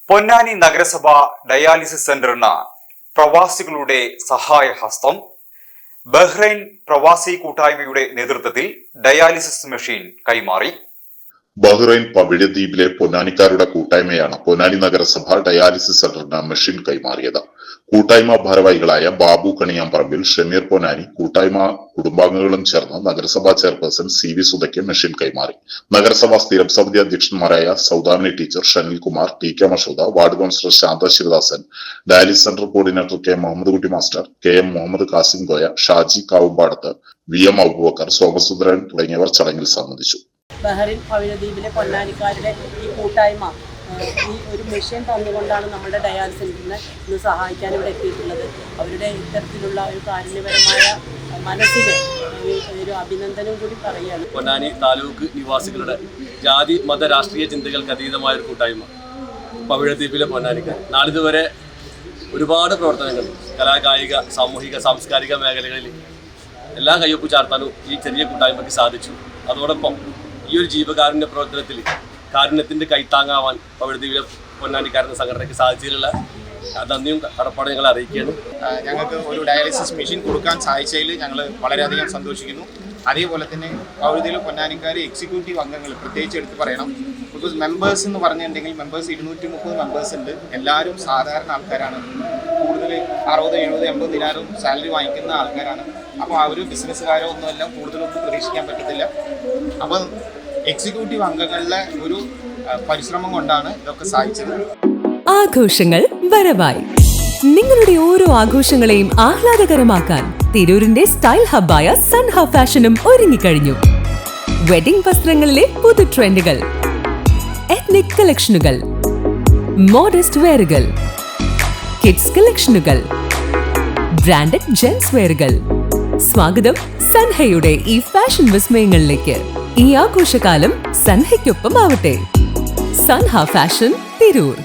പൊന്നാനി നഗരസഭ ഡയാലിസിസ് സെന്ററിന് പ്രവാസികളുടെ സഹായഹസ്തം. ബഹ്റൈൻ പ്രവാസി കൂട്ടായ്മയുടെ നേതൃത്വത്തിൽ ഡയാലിസിസ് മെഷീൻ കൈമാറി. ബഹ്റൈൻ പവിഴദ്വീപിലെ പൊന്നാനിക്കാരുടെ കൂട്ടായ്മയാണ് പൊന്നാനി നഗരസഭ ഡയാലിസിസ് സെന്ററിന് മെഷീൻ കൈമാറിയത്. കൂട്ടായ്മ ഭാരവാഹികളായ ബാബു കണിയാമ്പറമ്പിൽ, ഷമീർ പൊന്നാനി, കൂട്ടായ്മ കുടുംബാംഗങ്ങളും ചേർന്ന് നഗരസഭാ ചെയർപേഴ്സൺ CV സുധയ്ക്ക് മെഷീൻ കൈമാറി. നഗരസഭാ സ്ഥിരം സമിതി അധ്യക്ഷന്മാരായ Saudamini teacher, Shanilkumar, TK Mashooda, ward councillor Shantha Sivadasan, dialysis centre coordinator K Muhammad Kutty master, KM Muhammad Kasim Koya, Shaji Kavumpadath, VM Aboobacker, Somasundaran തുടങ്ങിയവർ ചടങ്ങിൽ സംബന്ധിച്ചു. ബഹ്റൈൻ പവിഴദ്വീപിലെ പൊന്നാനിക്കാരുടെ ഈ കൂട്ടായ്മ ഈ ഒരു മെഷീൻ തന്നുകൊണ്ടാണ് നമ്മുടെ ഡയാലിസിസ് സെന്ററിനെ ഇന്ന് സഹായിക്കാൻ ഇവിടെ എത്തിയിട്ടുള്ളത്. അവരുടെ ഇത്തരത്തിലുള്ള ഒരു കാരുണ്യപരമായ മനസ്സിന് ഒരു അഭിനന്ദനം കൂടി പറയുകയാണ്. പൊന്നാനി താലൂക്ക് നിവാസികളുടെ ജാതി മത രാഷ്ട്രീയ ചിന്തകൾക്ക് അതീതമായ ഒരു കൂട്ടായ്മ പവിഴദ്വീപിലെ പൊന്നാനിക്കാർ. നാളിതുവരെ ഒരുപാട് പ്രവർത്തനങ്ങൾ കലാകായിക സാമൂഹിക സാംസ്കാരിക മേഖലകളിൽ എല്ലാം കയ്യൊപ്പ് ചാർത്താനും ഈ ചെറിയ കൂട്ടായ്മയ്ക്ക് സാധിച്ചു. അതോടൊപ്പം ഈ ഒരു ജീവകാരുണ്യ പ്രവർത്തനത്തിൽ കാരുണ്യത്തിൻ്റെ കൈത്താങ്ങാവാൻ പവിഴദ്വീപിലെ പൊന്നാനിക്കാരെന്ന സംഘടനയ്ക്ക് സാധിച്ചതിലുള്ള നന്ദിയും കടപ്പാടും ഞങ്ങൾ അറിയിക്കുകയാണ്. ഞങ്ങൾക്ക് ഒരു ഡയാലിസിസ് മെഷീൻ കൊടുക്കാൻ സാധിച്ചതിൽ ഞങ്ങൾ വളരെയധികം സന്തോഷിക്കുന്നു. അതേപോലെ തന്നെ പവിഴദ്വീപിലെ പൊന്നാനിക്കാർ എക്സിക്യൂട്ടീവ് അംഗങ്ങൾ പ്രത്യേകിച്ച് എടുത്ത് പറയണം. ബിക്കോസ് മെമ്പേഴ്സ് എന്ന് പറഞ്ഞിട്ടുണ്ടെങ്കിൽ മെമ്പേഴ്സ് 230 മെമ്പേഴ്സ് ഉണ്ട്. എല്ലാവരും സാധാരണ ആൾക്കാരാണ്. കൂടുതൽ 60, 70, 80 ദിനാറും സാലറി വാങ്ങിക്കുന്ന ആൾക്കാരാണ്. അപ്പോൾ ആ ഒരു ബിസിനസ്സുകാരോ ഒന്നുമെല്ലാം കൂടുതലൊന്നും പ്രതീക്ഷിക്കാൻ പറ്റത്തില്ല. അപ്പം എക്സിക്യൂട്ടീവ് അംഗങ്ങളുടെ ഒരു പരിശ്രമം കൊണ്ടാണ് ഇതൊക്കെ സാധിച്ചത്. ആഘോഷങ്ങൾ വരവായി. നിങ്ങളുടെ ഓരോ ആഘോഷങ്ങളെയും ആഹ്ലാദകരമാക്കാൻ തിരൂരിന്റെ സ്റ്റൈൽ ഹബ്ബായ സൻഹ ഫാഷനും ഒരുങ്ങിക്കഴിഞ്ഞു. വെഡിംഗ് വസ്ത്രങ്ങളിലെ പുതു ട്രെൻഡുകൾ, എത്നിക് കളക്ഷനുകൾ, മോഡസ്റ്റ് വെയറുകൾ, കിഡ്സ് കളക്ഷനുകൾ, ബ്രാൻഡഡ് ജെൻസ് വെയറുകൾ. സ്വാഗതം സൻഹയുടെ ഈ ഫാഷൻ വിസ്മയങ്ങളിലേക്ക്. ഈ ആഘോഷകാലം സൻഹയ്ക്കൊപ്പം ആവട്ടെ. സൻഹ ഫാഷൻ, തിരൂർ.